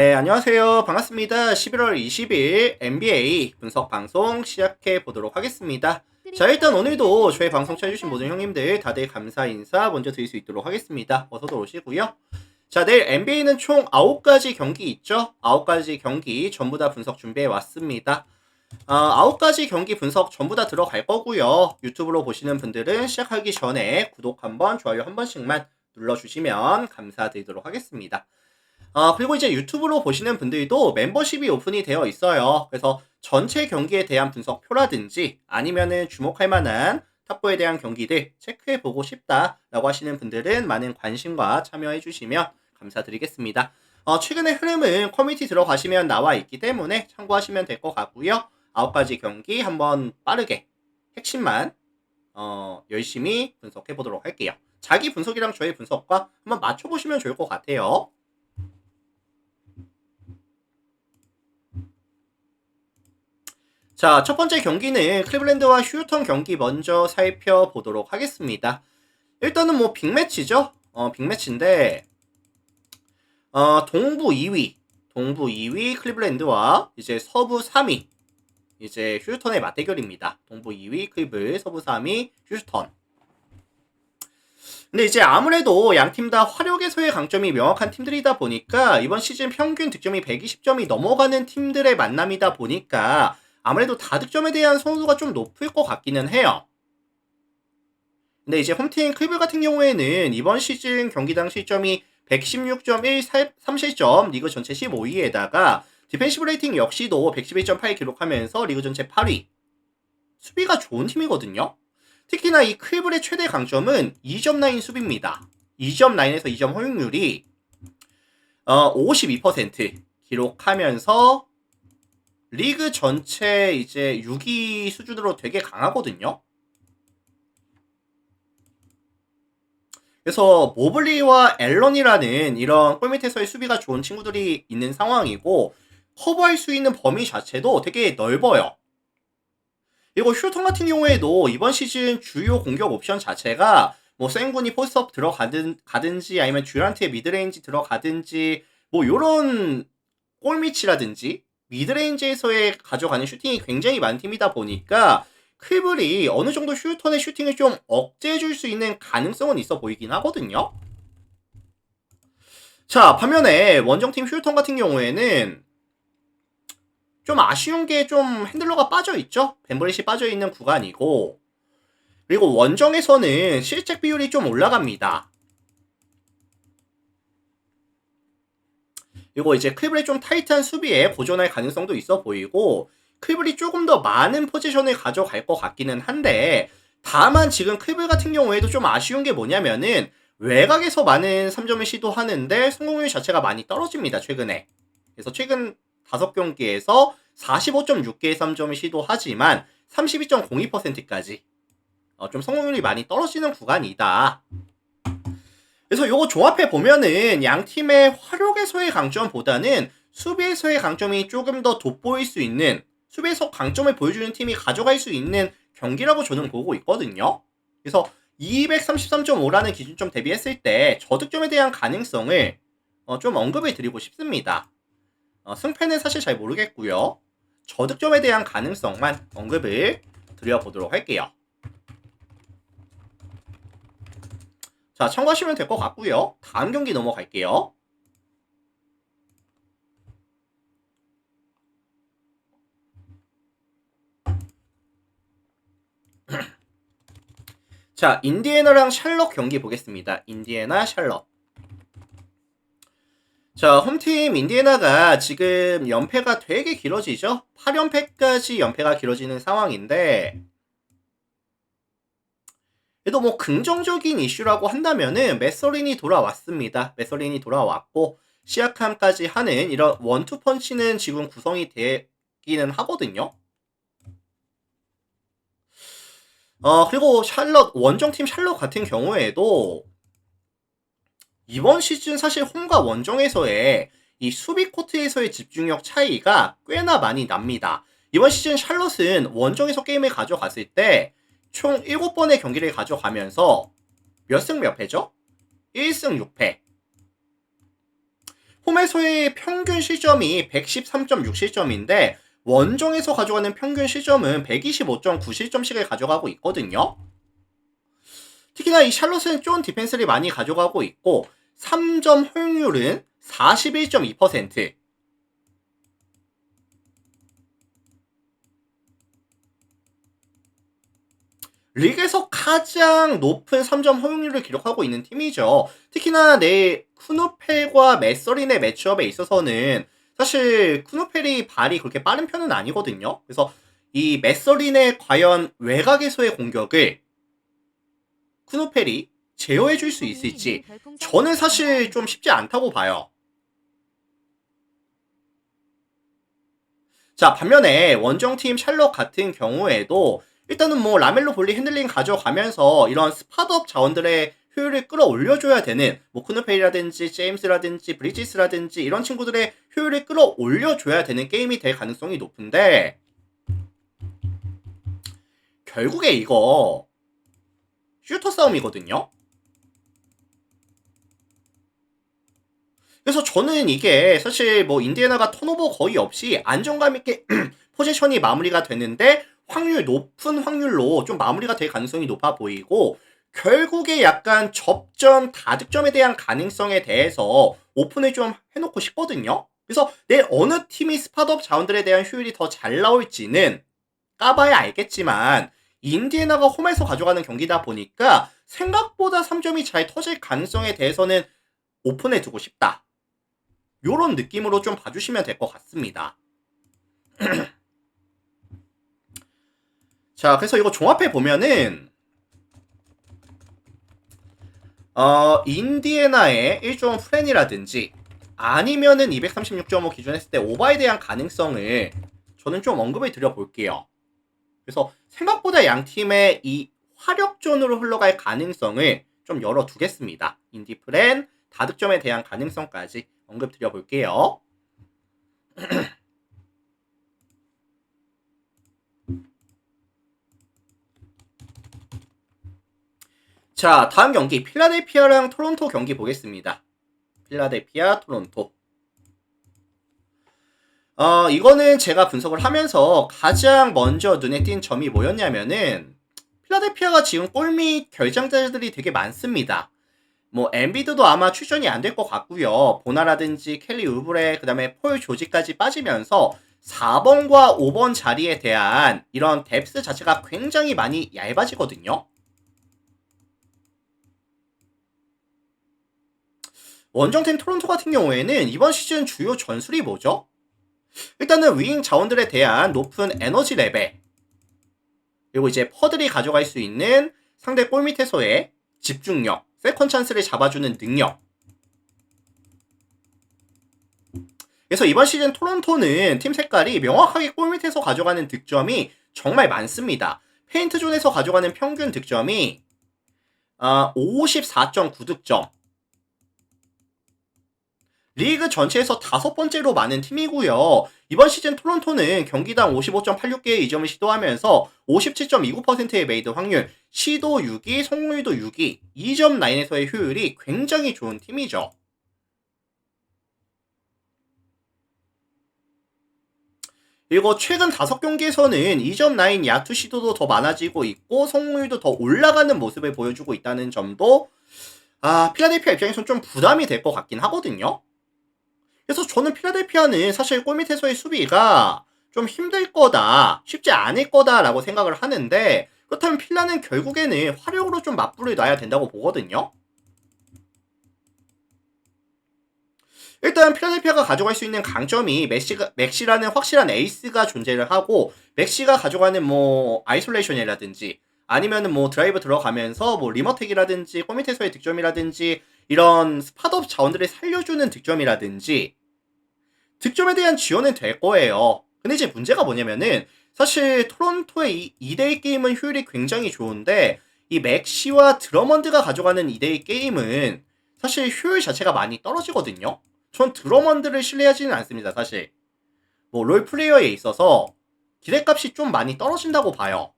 네, 안녕하세요. 반갑습니다. 11월 20일 NBA 분석 방송 시작해 보도록 하겠습니다. 자, 일단 오늘도 저희 방송 찾아주신 모든 형님들 다들 감사 인사 먼저 드릴 수 있도록 하겠습니다. 어서들 오시고요. 자, 내일 NBA는 총 9가지 경기 있죠? 9가지 경기 전부 다 분석 준비해 왔습니다. 9가지 경기 분석 전부 다 들어갈 거고요. 유튜브로 보시는 분들은 시작하기 전에 구독 한번, 좋아요 한 번씩만 눌러주시면 감사드리도록 하겠습니다. 그리고 이제 유튜브로 보시는 분들도 멤버십이 오픈이 되어 있어요. 그래서 전체 경기에 대한 분석표라든지 아니면은 주목할 만한 탑4에 대한 경기들 체크해보고 싶다라고 하시는 분들은 많은 관심과 참여해주시면 감사드리겠습니다. 최근의 흐름은 커뮤니티 들어가시면 나와 있기 때문에 참고하시면 될 것 같고요. 9가지 경기 한번 빠르게 핵심만 열심히 분석해보도록 할게요. 자기 분석이랑 저의 분석과 한번 맞춰보시면 좋을 것 같아요. 자, 첫 번째 경기는 클리블랜드와 휴스턴 경기 먼저 살펴보도록 하겠습니다. 일단은 뭐 빅매치죠? 빅매치인데 동부 2위 클리블랜드와 이제 서부 3위 이제 휴스턴의 맞대결입니다. 동부 2위 클리블, 서부 3위 휴스턴. 근데 이제 아무래도 양 팀 다 화력에서의 강점이 명확한 팀들이다 보니까 이번 시즌 평균 득점이 120점이 넘어가는 팀들의 만남이다 보니까 아무래도 다득점에 대한 선호도가 좀 높을 것 같기는 해요. 근데 이제 홈팀 클리블 같은 경우에는 이번 시즌 경기당 실점이 116.13실점, 리그 전체 15위에다가 디펜시브 레이팅 역시도 111.8 기록하면서 리그 전체 8위. 수비가 좋은 팀이거든요. 특히나 이 클리블의 최대 강점은 2점 라인 수비입니다. 2점 라인에서 2점 허용률이 52% 기록하면서 리그 전체 이제 6위 수준으로 되게 강하거든요. 그래서 모블리와 앨런이라는 이런 골밑에서의 수비가 좋은 친구들이 있는 상황이고 커버할 수 있는 범위 자체도 되게 넓어요. 그리고 휴턴 같은 경우에도 이번 시즌 주요 공격 옵션 자체가 뭐 생군이 포스트업 들어가든지 아니면 듀란트의 미드레인지 들어가든지 뭐 요런 골밑이라든지 미드레인지에서의 가져가는 슈팅이 굉장히 많은 팀이다 보니까 클블이 어느 정도 휴턴의 슈팅을 좀 억제해줄 수 있는 가능성은 있어 보이긴 하거든요. 자, 반면에 원정팀 휴턴 같은 경우에는 좀 아쉬운 게 좀 핸들러가 빠져있죠? 벤브릿이 빠져있는 구간이고 그리고 원정에서는 실책 비율이 좀 올라갑니다. 그리고 이제 클블의 좀 타이트한 수비에 보존할 가능성도 있어 보이고 클블이 조금 더 많은 포지션을 가져갈 것 같기는 한데 다만 지금 클블 같은 경우에도 좀 아쉬운 게 뭐냐면은 외곽에서 많은 3점을 시도하는데 성공률 자체가 많이 떨어집니다. 최근에. 그래서 최근 5경기에서 45.6개의 3점을 시도하지만 32.02%까지 좀 성공률이 많이 떨어지는 구간이다. 그래서 요거 종합해 보면은 양 팀의 화력에서의 강점보다는 수비에서의 강점이 조금 더 돋보일 수 있는 수비에서 강점을 보여주는 팀이 가져갈 수 있는 경기라고 저는 보고 있거든요. 그래서 233.5라는 기준점 대비했을 때 저득점에 대한 가능성을 좀 언급을 드리고 싶습니다. 승패는 사실 잘 모르겠고요. 저득점에 대한 가능성만 언급을 드려보도록 할게요. 자, 참고하시면 될 것 같고요. 다음 경기 넘어갈게요. 자, 인디애나랑 샬럿 경기 보겠습니다. 인디애나, 샬럿. 자, 홈팀 인디애나가 지금 연패가 되게 길어지죠? 8연패까지 연패가 길어지는 상황인데 그래도 뭐 긍정적인 이슈라고 한다면은 메서린이 돌아왔습니다. 메서린이 돌아왔고 시아캄까지 하는 이런 원투 펀치는 지금 구성이 되기는 하거든요. 그리고 샬럿 원정팀 샬럿 같은 경우에도 이번 시즌 사실 홈과 원정에서의 이 수비 코트에서의 집중력 차이가 꽤나 많이 납니다. 이번 시즌 샬럿은 원정에서 게임을 가져갔을 때 총 7번의 경기를 가져가면서 몇 승 몇 패죠? 1승 6패. 홈에서의 평균 실점이 113.6실점인데 원정에서 가져가는 평균 실점은 125.9실점씩을 가져가고 있거든요. 특히나 이 샬롯은 좋은 디펜스를 많이 가져가고 있고 3점 허용률은 41.2%. 리그에서 가장 높은 3점 허용률을 기록하고 있는 팀이죠. 특히나 내 쿠누펠과 메서린의 매치업에 있어서는 사실 쿠누펠이 발이 그렇게 빠른 편은 아니거든요. 그래서 이 메서린의 과연 외곽에서의 공격을 쿠누펠이 제어해줄 수 있을지 저는 사실 좀 쉽지 않다고 봐요. 자, 반면에 원정팀 샬럿 같은 경우에도 일단은 뭐 라멜로 볼리 핸들링 가져가면서 이런 스팟업 자원들의 효율을 끌어올려줘야 되는 뭐 쿠누페이라든지 제임스라든지 브리지스라든지 이런 친구들의 효율을 끌어올려줘야 되는 게임이 될 가능성이 높은데 결국에 이거 슈터 싸움이거든요. 그래서 저는 이게 사실 뭐 인디애나가 턴오버 거의 없이 안정감 있게 포지션이 마무리가 되는데 높은 확률로 좀 마무리가 될 가능성이 높아 보이고 결국에 약간 접전 다득점에 대한 가능성에 대해서 오픈을 좀 해놓고 싶거든요. 그래서 내 어느 팀이 스팟업 자원들에 대한 효율이 더 잘 나올지는 까봐야 알겠지만 인디애나가 홈에서 가져가는 경기다 보니까 생각보다 3점이 잘 터질 가능성에 대해서는 오픈해 두고 싶다. 요런 느낌으로 좀 봐주시면 될 것 같습니다. 자, 그래서 이거 종합해 보면은 인디애나의 1점 프렌이라든지 아니면은 236.5 기준 했을 때 오바에 대한 가능성을 저는 좀 언급을 드려볼게요. 그래서 생각보다 양 팀의 이 화력전으로 흘러갈 가능성을 좀 열어두겠습니다. 인디 프렌, 다득점에 대한 가능성까지 언급 드려볼게요. 자, 다음 경기 필라델피아랑 토론토 경기 보겠습니다. 필라델피아, 토론토. 이거는 제가 분석을 하면서 가장 먼저 눈에 띈 점이 뭐였냐면은 필라델피아가 지금 골밑 결정자들이 되게 많습니다. 뭐 엠비드도 아마 출전이 안 될 것 같고요. 보나라든지 켈리 우브레 그다음에 폴 조지까지 빠지면서 4번과 5번 자리에 대한 이런 뎁스 자체가 굉장히 많이 얇아지거든요. 원정팀 토론토 같은 경우에는 이번 시즌 주요 전술이 뭐죠? 일단은 윙 자원들에 대한 높은 에너지 레벨 그리고 이제 퍼들이 가져갈 수 있는 상대 골 밑에서의 집중력 세컨 찬스를 잡아주는 능력. 그래서 이번 시즌 토론토는 팀 색깔이 명확하게 골 밑에서 가져가는 득점이 정말 많습니다. 페인트존에서 가져가는 평균 득점이 54.9득점. 리그 전체에서 5번째로 많은 팀이고요. 이번 시즌 토론토는 경기당 55.86개의 2점을 시도하면서 57.29%의 메이드 확률, 시도 6위, 성공률도 6위, 2점 라인에서의 효율이 굉장히 좋은 팀이죠. 그리고 최근 5경기에서는 2점 라인 야투 시도도 더 많아지고 있고 성공률도 더 올라가는 모습을 보여주고 있다는 점도 필라델피아 입장에서는 좀 부담이 될 것 같긴 하거든요. 그래서 저는 필라델피아는 사실 골밑에서의 수비가 좀 힘들 거다, 쉽지 않을 거다라고 생각을 하는데 그렇다면 필라는 결국에는 화력으로 좀 맞불을 놔야 된다고 보거든요. 일단 필라델피아가 가져갈 수 있는 강점이 맥시라는 확실한 에이스가 존재를 하고 맥시가 가져가는 뭐 아이솔레이션이라든지 아니면은 뭐 드라이브 들어가면서 뭐 리머텍이라든지 골밑에서의 득점이라든지 이런 스팟업 자원들을 살려주는 득점이라든지 득점에 대한 지원은 될 거예요. 근데 이제 문제가 뭐냐면은 사실 토론토의 이 2대2 게임은 효율이 굉장히 좋은데 이 맥시와 드러먼드가 가져가는 2대2 게임은 사실 효율 자체가 많이 떨어지거든요. 전 드러먼드를 신뢰하지는 않습니다. 사실 뭐 롤플레이어에 있어서 기대값이 좀 많이 떨어진다고 봐요.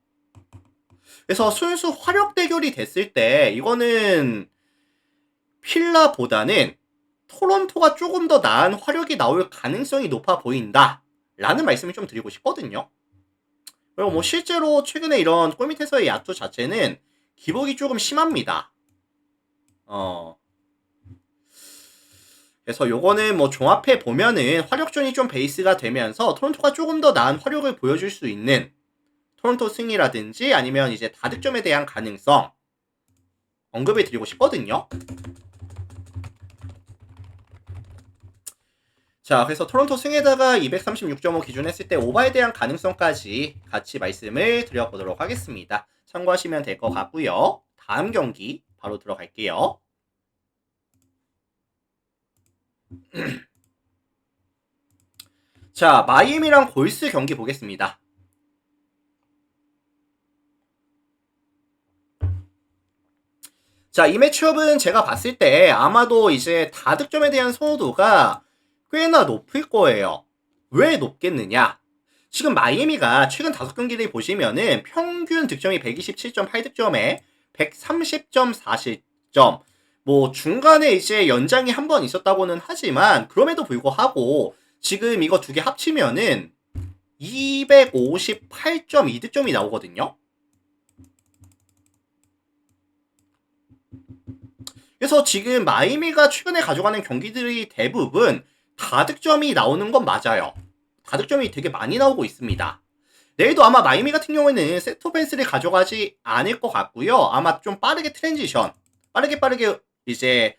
그래서 순수 화력 대결이 됐을 때 이거는 필라보다는 토론토가 조금 더 나은 화력이 나올 가능성이 높아 보인다 라는 말씀을 좀 드리고 싶거든요. 그리고 뭐 실제로 최근에 이런 골밑에서의 야투 자체는 기복이 조금 심합니다. 그래서 요거는 뭐 종합해 보면은 화력전이 좀 베이스가 되면서 토론토가 조금 더 나은 화력을 보여줄 수 있는 토론토 승리라든지 아니면 이제 다득점에 대한 가능성 언급을 드리고 싶거든요. 자, 그래서 토론토 승에다가 236.5 기준 했을 때 오바에 대한 가능성까지 같이 말씀을 드려보도록 하겠습니다. 참고하시면 될 것 같고요. 다음 경기 바로 들어갈게요. 자, 마이애미랑 골스 경기 보겠습니다. 자, 이 매치업은 제가 봤을 때 아마도 이제 다득점에 대한 선호도가 꽤나 높을 거예요. 왜 높겠느냐? 지금 마이애미가 최근 5경기를 보시면은 평균 득점이 127.8득점에 130.4실점. 뭐 중간에 이제 연장이 한 번 있었다고는 하지만 그럼에도 불구하고 지금 이거 두 개 합치면은 258.2득점이 나오거든요. 그래서 지금 마이애미가 최근에 가져가는 경기들이 대부분 다득점이 나오는 건 맞아요. 다득점이 되게 많이 나오고 있습니다. 내일도 아마 마이애미 같은 경우에는 세트 오펜스를 가져가지 않을 것 같고요. 아마 좀 빠르게 트랜지션, 빠르게 이제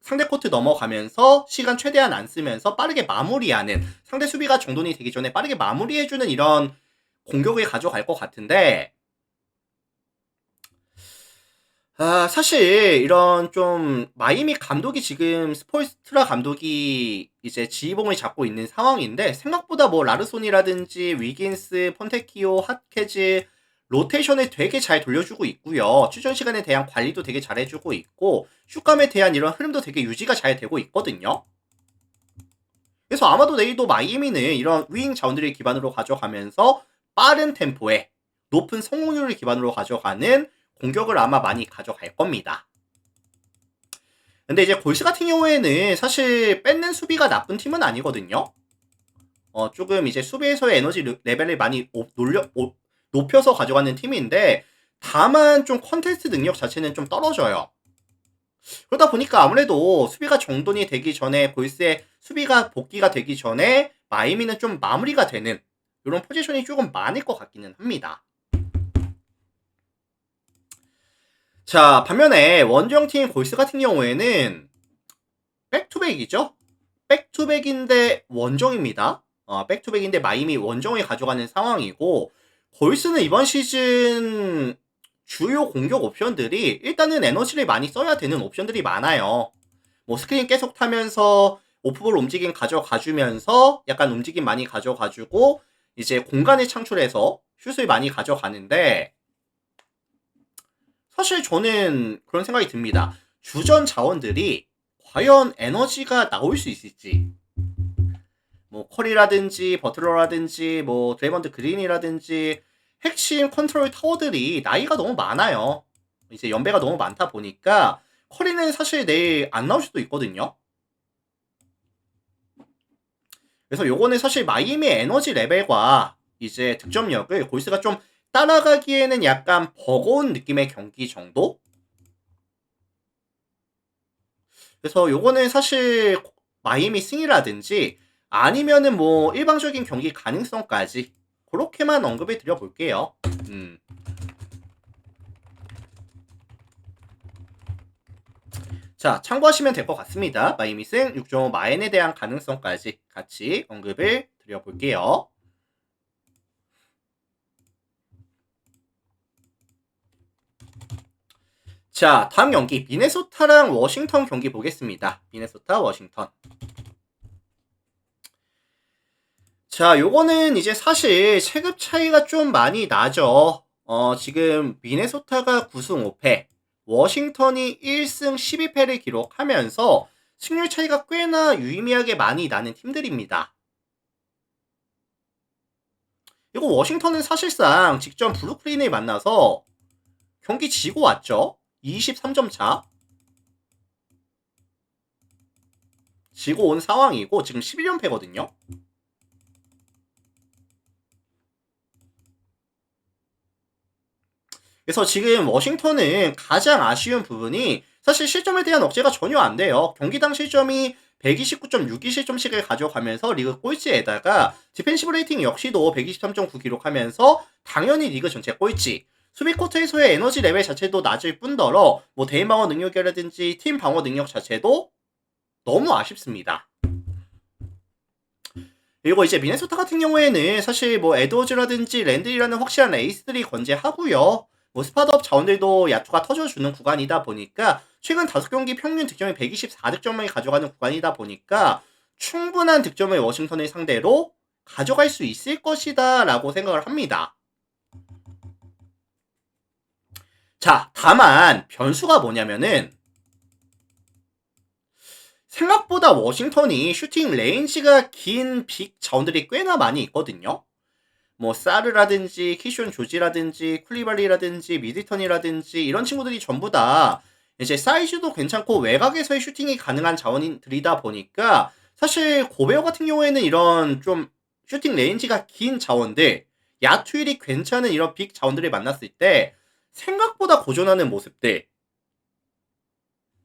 상대 코트 넘어가면서 시간 최대한 안 쓰면서 빠르게 마무리하는, 상대 수비가 정돈이 되기 전에 빠르게 마무리해주는 이런 공격을 가져갈 것 같은데, 사실 이런 좀 마이애미 감독이 지금 스포일스트라 감독이 이제 지휘봉을 잡고 있는 상황인데, 생각보다 뭐 라르손이라든지 위긴스, 폰테키오, 핫케즈 로테이션을 되게 잘 돌려주고 있고요. 출전 시간에 대한 관리도 되게 잘해주고 있고 슛감에 대한 이런 흐름도 되게 유지가 잘 되고 있거든요. 그래서 아마도 내일도 마이애미는 이런 윙 자원들을 기반으로 가져가면서 빠른 템포에 높은 성공률을 기반으로 가져가는 공격을 아마 많이 가져갈 겁니다. 근데 이제 골스 같은 경우에는 사실 뺏는 수비가 나쁜 팀은 아니거든요. 조금 이제 수비에서의 에너지 레벨을 많이 높여서 가져가는 팀인데, 다만 좀 컨테스트 능력 자체는 좀 떨어져요. 그러다 보니까 아무래도 수비가 정돈이 되기 전에, 골스의 수비가 복귀가 되기 전에 마이애미는 좀 마무리가 되는 이런 포지션이 조금 많을 것 같기는 합니다. 자, 반면에 원정팀 골스 같은 경우에는 백투백이죠? 백투백인데 원정입니다. 백투백인데 마이애미 원정을 가져가는 상황이고, 골스는 이번 시즌 주요 공격 옵션들이 일단은 에너지를 많이 써야 되는 옵션들이 많아요. 뭐 스크린 계속 타면서 오프볼 움직임 가져가주면서 약간 움직임 많이 가져가주고 이제 공간을 창출해서 슛을 많이 가져가는데, 사실 저는 그런 생각이 듭니다. 주전 자원들이 과연 에너지가 나올 수 있을지, 뭐 커리라든지 버틀러라든지 뭐 드레이먼드 그린이라든지 핵심 컨트롤 타워들이 나이가 너무 많아요. 이제 연배가 너무 많다 보니까 커리는 사실 내일 안 나올 수도 있거든요. 그래서 요거는 사실 마이애미의 에너지 레벨과 이제 득점력을 골스가 좀 따라가기에는 약간 버거운 느낌의 경기 정도? 그래서 요거는 사실 마이애미 승이라든지 아니면은 뭐 일방적인 경기 가능성까지 그렇게만 언급을 드려볼게요. 자, 참고하시면 될 것 같습니다. 마이애미 승 6.5 마엔에 대한 가능성까지 같이 언급을 드려볼게요. 자, 다음 경기 미네소타랑 워싱턴 경기 보겠습니다. 미네소타, 워싱턴. 자, 요거는 이제 사실 체급 차이가 좀 많이 나죠. 지금 미네소타가 9승 5패, 워싱턴이 1승 12패를 기록하면서 승률 차이가 꽤나 유의미하게 많이 나는 팀들입니다. 이거 워싱턴은 사실상 직전 브루클린을 만나서 경기 지고 왔죠. 23점 차. 지고 온 상황이고 지금 11연패거든요. 그래서 지금 워싱턴은 가장 아쉬운 부분이 사실 실점에 대한 억제가 전혀 안 돼요. 경기당 실점이 129.62 실점씩을 가져가면서 리그 꼴찌에다가 디펜시브 레이팅 역시도 123.9 기록하면서 당연히 리그 전체 꼴찌. 수비 코트에서의 에너지 레벨 자체도 낮을 뿐더러 뭐 대인 방어 능력이라든지 팀 방어 능력 자체도 너무 아쉽습니다. 그리고 이제 미네소타 같은 경우에는 사실 뭐 에드워즈라든지 랜들이라는 확실한 에이스들이 건재하고요. 뭐 스팟업 자원들도 야투가 터져주는 구간이다 보니까 최근 5경기 평균 득점이 124득점을 가져가는 구간이다 보니까 충분한 득점을 워싱턴을 상대로 가져갈 수 있을 것이다 라고 생각을 합니다. 자, 다만 변수가 뭐냐면은 생각보다 워싱턴이 슈팅 레인지가 긴 빅 자원들이 꽤나 많이 있거든요. 뭐 사르라든지 키숀 조지라든지 쿨리발리라든지 미들턴이라든지 이런 친구들이 전부 다 이제 사이즈도 괜찮고 외곽에서의 슈팅이 가능한 자원들이다 보니까 사실 고베어 같은 경우에는 이런 좀 슈팅 레인지가 긴 자원들, 야투율이 괜찮은 이런 빅 자원들을 만났을 때 생각보다 고전하는 모습들.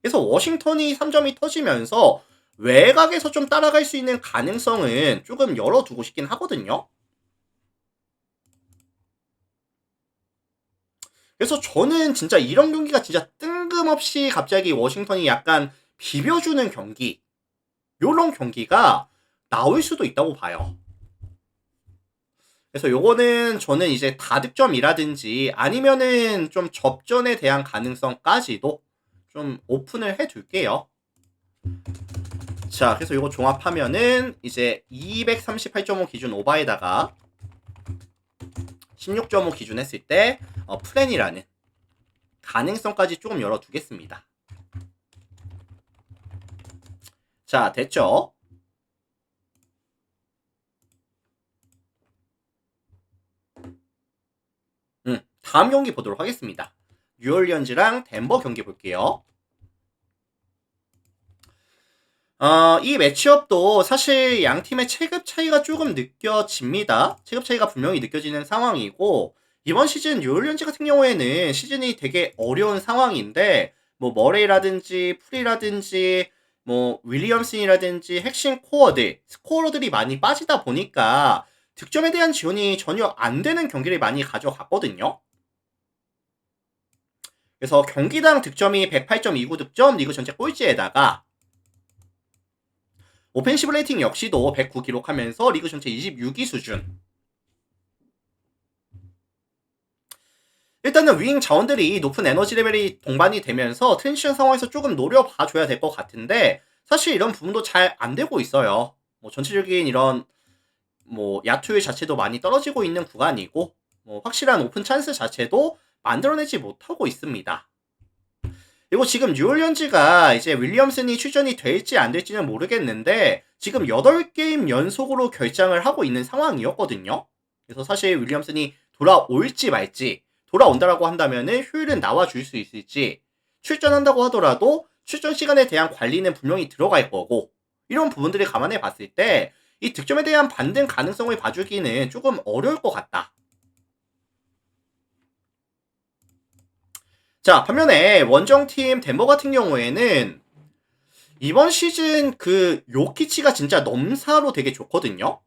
그래서 워싱턴이 3점이 터지면서 외곽에서 좀 따라갈 수 있는 가능성은 조금 열어두고 싶긴 하거든요. 그래서 저는 진짜 이런 경기가 진짜 뜬금없이 갑자기 워싱턴이 약간 비벼주는 경기, 요런 경기가 나올 수도 있다고 봐요. 그래서 요거는 저는 이제 다득점이라든지 아니면은 좀 접전에 대한 가능성까지도 좀 오픈을 해둘게요. 자, 그래서 요거 종합하면은 이제 238.5 기준 오바에다가 16.5 기준 했을 때 플랜이라는 가능성까지 조금 열어두겠습니다. 자, 됐죠? 다음 경기 보도록 하겠습니다. 뉴올리언즈랑 덴버 경기 볼게요. 이 매치업도 사실 양 팀의 체급 차이가 조금 느껴집니다. 체급 차이가 분명히 느껴지는 상황이고 이번 시즌 뉴올리언즈 같은 경우에는 시즌이 되게 어려운 상황인데 뭐 머레이라든지 풀이라든지 뭐 윌리엄슨이라든지 핵심 코어들, 스코어들이 많이 빠지다 보니까 득점에 대한 지원이 전혀 안 되는 경기를 많이 가져갔거든요. 그래서 경기당 득점이 108.29 득점, 리그 전체 꼴찌에다가 오펜시브 레이팅 역시도 109 기록하면서 리그 전체 26위 수준. 일단은 윙 자원들이 높은 에너지 레벨이 동반이 되면서 트랜지션 상황에서 조금 노려봐줘야 될 것 같은데 사실 이런 부분도 잘 안 되고 있어요. 뭐 전체적인 이런 뭐 야투율 자체도 많이 떨어지고 있는 구간이고 뭐 확실한 오픈 찬스 자체도 만들어내지 못하고 있습니다. 그리고 지금 뉴올리언즈가 이제 윌리엄슨이 출전이 될지 안 될지는 모르겠는데 지금 8게임 연속으로 결장을 하고 있는 상황이었거든요. 그래서 사실 윌리엄슨이 돌아올지 말지 돌아온다라고 한다면은 효율은 나와줄 수 있을지 출전한다고 하더라도 출전 시간에 대한 관리는 분명히 들어갈 거고 이런 부분들을 감안해 봤을 때 이 득점에 대한 반등 가능성을 봐주기는 조금 어려울 것 같다. 자, 반면에 원정팀 덴버 같은 경우에는 이번 시즌 그 요키치가 진짜 넘사로 되게 좋거든요.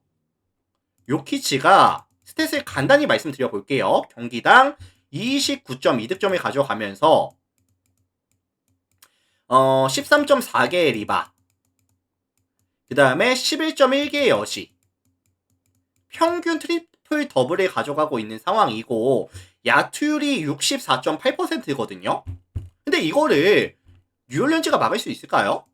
요키치가 스탯을 간단히 말씀드려 볼게요. 경기당 29.2득점을 가져가면서 13.4개의 리바, 그 다음에 11.1개의 어시, 평균 트리플 더블을 가져가고 있는 상황이고 야투율이 64.8%거든요. 근데 이거를 뉴올리언즈가 막을 수 있을까요?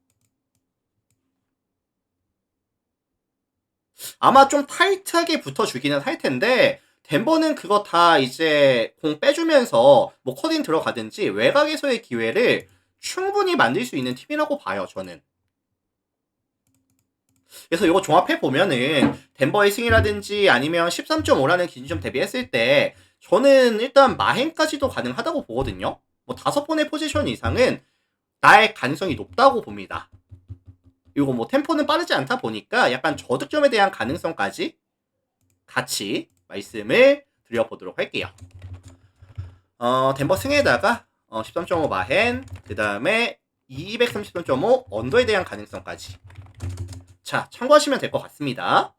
아마 좀 타이트하게 붙어주기는 할 텐데 덴버는 그거 다 이제 공 빼주면서 뭐 커딩 들어가든지 외곽에서의 기회를 충분히 만들 수 있는 팀이라고 봐요, 저는. 그래서 이거 종합해 보면은 덴버의 승이라든지 아니면 13.5라는 기준점 대비했을 때 저는 일단 마행까지도 가능하다고 보거든요. 뭐 5번의 포지션 이상은 날 가능성이 높다고 봅니다. 그리고 뭐 템포는 빠르지 않다 보니까 약간 저득점에 대한 가능성까지 같이 말씀을 드려보도록 할게요. 덴버 승에다가 13.5 마헨, 그 다음에 233.5 언더에 대한 가능성까지. 자, 참고하시면 될 것 같습니다.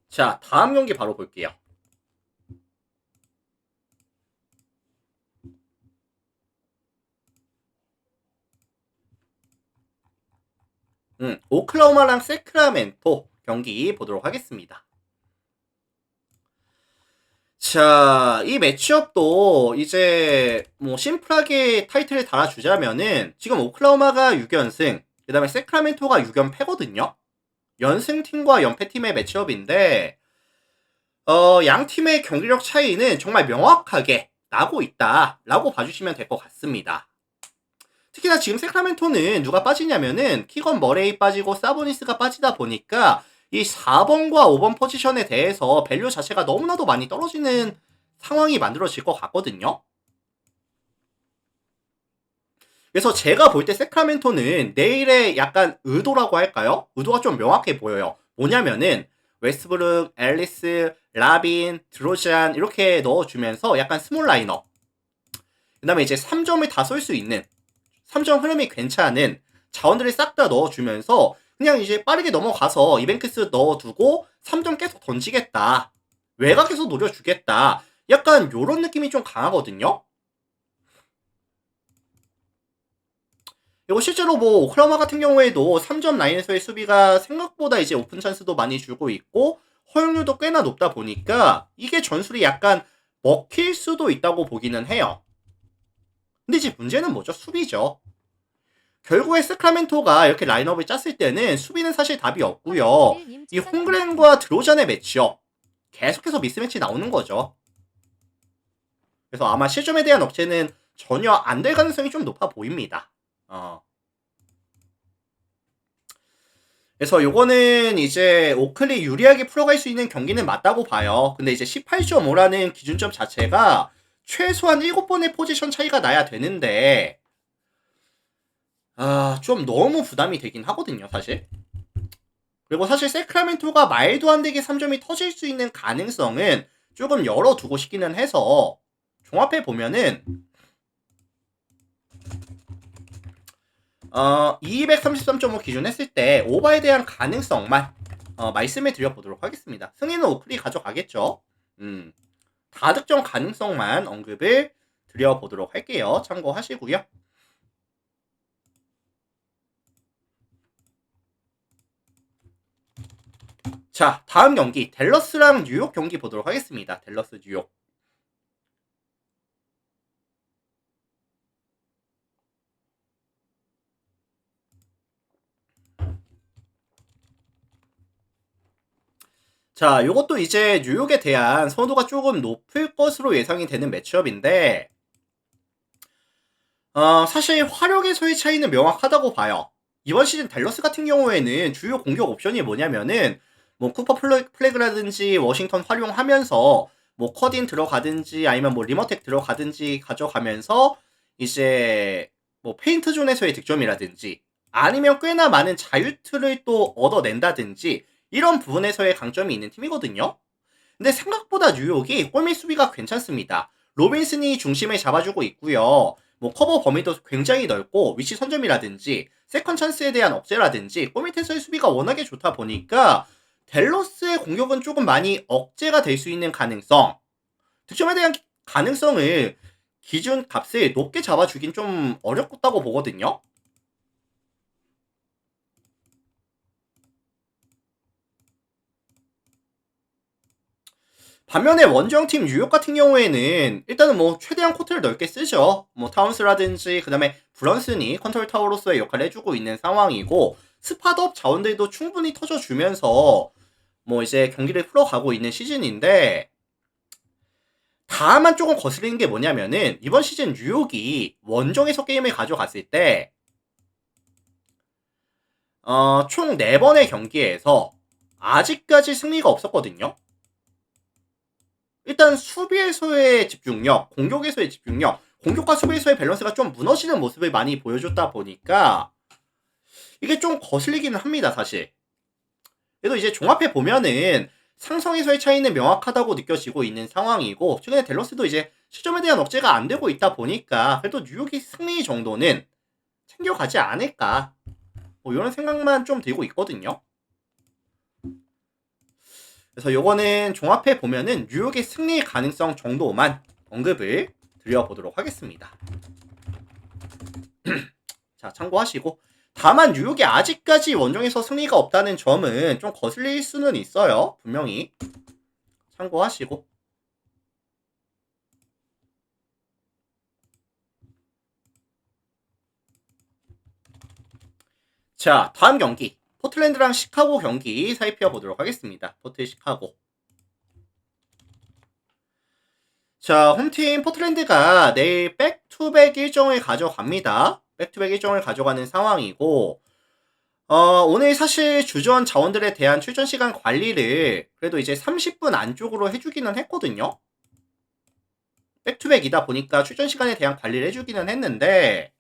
자, 다음 경기 바로 볼게요. 오클라호마랑 세크라멘토 경기 보도록 하겠습니다. 자, 이 매치업도 이제 뭐 심플하게 타이틀을 달아주자면은 지금 오클라호마가 6연승, 그 다음에 세크라멘토가 6연패거든요. 연승팀과 연패팀의 매치업인데 양 팀의 경기력 차이는 정말 명확하게 나고 있다라고 봐주시면 될 것 같습니다. 특히나 지금 세크라멘토는 누가 빠지냐면은 키건 머레이 빠지고 사보니스가 빠지다 보니까 이 4번과 5번 포지션에 대해서 밸류 자체가 너무나도 많이 떨어지는 상황이 만들어질 것 같거든요. 그래서 제가 볼 때 세크라멘토는 내일의 약간 의도라고 할까요? 의도가 좀 명확해 보여요. 뭐냐면은 웨스트브룩, 앨리스, 라빈, 드로잔 이렇게 넣어주면서 약간 스몰 라인업, 그 다음에 이제 3점을 다 쏠 수 있는 3점 흐름이 괜찮은 자원들을 싹 다 넣어주면서 그냥 이제 빠르게 넘어가서 이벤크스 넣어두고 3점 계속 던지겠다, 외곽에서 노려주겠다, 약간 요런 느낌이 좀 강하거든요. 그리고 실제로 뭐 오클라호마 같은 경우에도 3점 라인에서의 수비가 생각보다 이제 오픈 찬스도 많이 주고 있고 허용률도 꽤나 높다 보니까 이게 전술이 약간 먹힐 수도 있다고 보기는 해요. 근데 이제 문제는 뭐죠? 수비죠. 결국에 세크라멘토가 이렇게 라인업을 짰을 때는 수비는 사실 답이 없고요. 이 홈그랜과 드로잔의 매치업 계속해서 미스매치 나오는 거죠. 그래서 아마 실점에 대한 억제는 전혀 안 될 가능성이 좀 높아 보입니다. 그래서 요거는 이제 오클이 유리하게 풀어갈 수 있는 경기는 맞다고 봐요. 근데 이제 18.5라는 기준점 자체가 최소한 7번의 포지션 차이가 나야 되는데 좀 너무 부담이 되긴 하거든요, 사실. 그리고 사실 세크라멘토가 말도 안 되게 3점이 터질 수 있는 가능성은 조금 열어두고 싶기는 해서 종합해 보면은 233.5 기준 했을 때 오버에 대한 가능성만 말씀을 드려보도록 하겠습니다. 승리는 오클이 가져가겠죠. 다득점 가능성만 언급을 드려보도록 할게요. 참고하시고요. 자, 다음 경기 댈러스랑 뉴욕 경기 보도록 하겠습니다. 댈러스 뉴욕. 자, 요것도 이제 뉴욕에 대한 선호도가 조금 높을 것으로 예상이 되는 매치업인데 사실 화력에서의 차이는 명확하다고 봐요. 이번 시즌 댈러스 같은 경우에는 주요 공격 옵션이 뭐냐면은 뭐 쿠퍼 플래그라든지 워싱턴 활용하면서 뭐 쿼딘 들어가든지 아니면 뭐 리머텍 들어가든지 가져가면서 이제 뭐 페인트 존에서의 득점이라든지 아니면 꽤나 많은 자유투를 또 얻어낸다든지 이런 부분에서의 강점이 있는 팀이거든요. 근데 생각보다 뉴욕이 골밑 수비가 괜찮습니다. 로빈슨이 중심을 잡아주고 있고요. 뭐 커버 범위도 굉장히 넓고 위치 선점이라든지 세컨 찬스에 대한 억제라든지 골밑에서의 수비가 워낙에 좋다 보니까 댈러스의 공격은 조금 많이 억제가 될 수 있는 가능성, 득점에 대한 가능성을 기준 값을 높게 잡아주긴 좀 어렵다고 보거든요. 반면에 원정팀 뉴욕 같은 경우에는 일단은 뭐 최대한 코트를 넓게 쓰죠. 뭐 타운스라든지 그 다음에 브런슨이 컨트롤 타워로서의 역할을 해주고 있는 상황이고 스팟업 자원들도 충분히 터져주면서 뭐 이제 경기를 풀어가고 있는 시즌인데 다만 조금 거슬리는 게 뭐냐면은 이번 시즌 뉴욕이 원정에서 게임을 가져갔을 때 총 4번의 경기에서 아직까지 승리가 없었거든요. 일단 수비에서의 집중력, 공격에서의 집중력, 공격과 수비에서의 밸런스가 좀 무너지는 모습을 많이 보여줬다 보니까 이게 좀 거슬리기는 합니다, 사실. 그래도 이제 종합해 보면은 상성에서의 차이는 명확하다고 느껴지고 있는 상황이고, 최근에 댈러스도 이제 실점에 대한 억제가 안 되고 있다 보니까 그래도 뉴욕이 승리 정도는 챙겨가지 않을까, 뭐 이런 생각만 좀 들고 있거든요. 그래서 요거는 종합해 보면은 뉴욕의 승리 가능성 정도만 언급을 드려보도록 하겠습니다. 자, 참고하시고, 다만 뉴욕이 아직까지 원정에서 승리가 없다는 점은 좀 거슬릴 수는 있어요. 분명히 참고하시고. 자, 다음 경기 포틀랜드랑 시카고 경기 살펴 보도록 하겠습니다. 포트 시카고. 자, 홈팀 포틀랜드가 내일 백투백 일정을 가져갑니다. 백투백 일정을 가져가는 상황이고, 오늘 사실 주전 자원들에 대한 출전 시간 관리를 그래도 이제 30분 안쪽으로 해주기는 했거든요. 백투백이다 보니까 출전 시간에 대한 관리를 해주기는 했는데,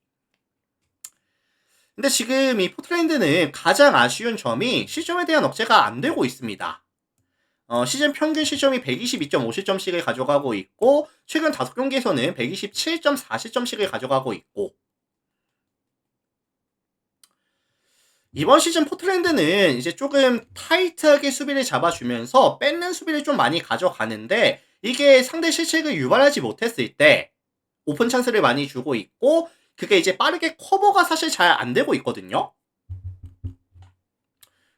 근데 지금 이 포틀랜드는 가장 아쉬운 점이 실점에 대한 억제가 안 되고 있습니다. 시즌 평균 실점이 122.5실점씩을 가져가고 있고, 최근 5경기에서는 127.4실점씩을 가져가고 있고, 이번 시즌 포틀랜드는 이제 조금 타이트하게 수비를 잡아주면서 뺏는 수비를 좀 많이 가져가는데, 이게 상대 실책을 유발하지 못했을 때 오픈 찬스를 많이 주고 있고, 그게 이제 빠르게 커버가 사실 잘 안 되고 있거든요.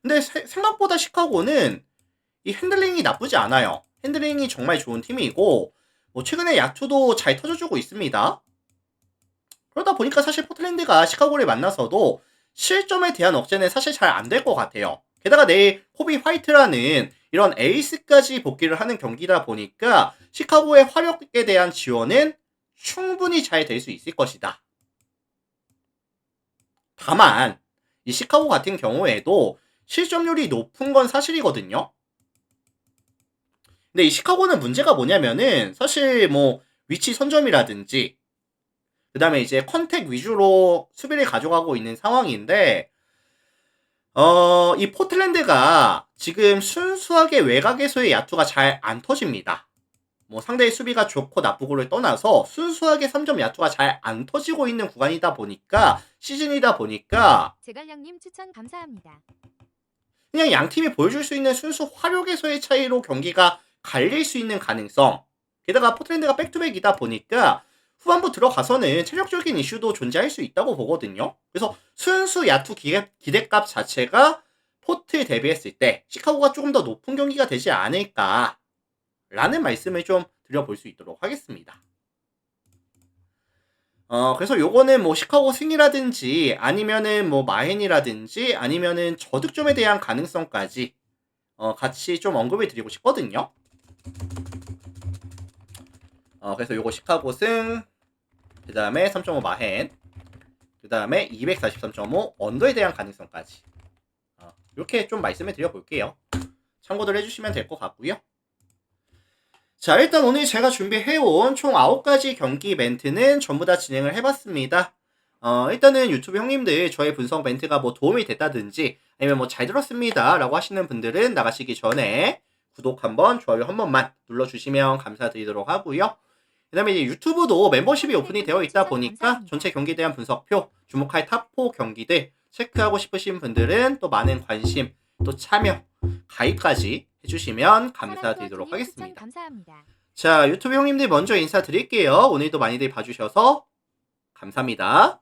근데 생각보다 시카고는 이 핸들링이 나쁘지 않아요. 핸들링이 정말 좋은 팀이고, 뭐 최근에 야투도 잘 터져주고 있습니다. 그러다 보니까 사실 포틀랜드가 시카고를 만나서도 실점에 대한 억제는 사실 잘 안 될 것 같아요. 게다가 내일 코비 화이트라는 이런 에이스까지 복귀를 하는 경기다 보니까 시카고의 화력에 대한 지원은 충분히 잘 될 수 있을 것이다. 다만 이 시카고 같은 경우에도 실점률이 높은 건 사실이거든요. 근데 이 시카고는 문제가 뭐냐면은 사실 뭐 위치 선점이라든지 그 다음에 이제 컨택 위주로 수비를 가져가고 있는 상황인데, 이 포틀랜드가 지금 순수하게 외곽에서의 야투가 잘 안 터집니다. 뭐 상대의 수비가 좋고 나쁘고를 떠나서 순수하게 3점 야투가 잘 안 터지고 있는 구간이다 보니까, 시즌이다 보니까 제갈량님 추천 감사합니다. 그냥 양 팀이 보여줄 수 있는 순수 화력에서의 차이로 경기가 갈릴 수 있는 가능성, 게다가 포틀랜드가 백투백이다 보니까 후반부 들어가서는 체력적인 이슈도 존재할 수 있다고 보거든요. 그래서 순수 야투 기대값 자체가 포트에 대비했을 때 시카고가 조금 더 높은 경기가 되지 않을까 라는 말씀을 좀 드려볼 수 있도록 하겠습니다. 그래서 요거는 뭐 시카고 승이라든지 아니면은 뭐 마헨이라든지 아니면은 저득점에 대한 가능성까지 같이 좀 언급을 드리고 싶거든요. 그래서 요거 시카고 승, 그 다음에 3.5 마헨, 그 다음에 243.5 언더에 대한 가능성까지 이렇게 좀 말씀을 드려볼게요. 참고들 해주시면 될 것 같고요. 자, 일단 오늘 제가 준비해온 총 9가지 경기 멘트는 전부 다 진행을 해봤습니다. 일단은 유튜브 형님들 저의 분석 멘트가 뭐 도움이 됐다든지 아니면 뭐 잘 들었습니다 라고 하시는 분들은 나가시기 전에 구독 한번, 좋아요 한 번만 눌러주시면 감사드리도록 하고요. 그 다음에 이제 유튜브도 멤버십이 오픈이 되어 있다 보니까 전체 경기에 대한 분석표, 주목할 탑4 경기들 체크하고 싶으신 분들은 또 많은 관심, 또 참여, 가입까지 해주시면 감사드리도록 하겠습니다. 자, 유튜브 형님들 먼저 인사드릴게요. 오늘도 많이들 봐주셔서 감사합니다.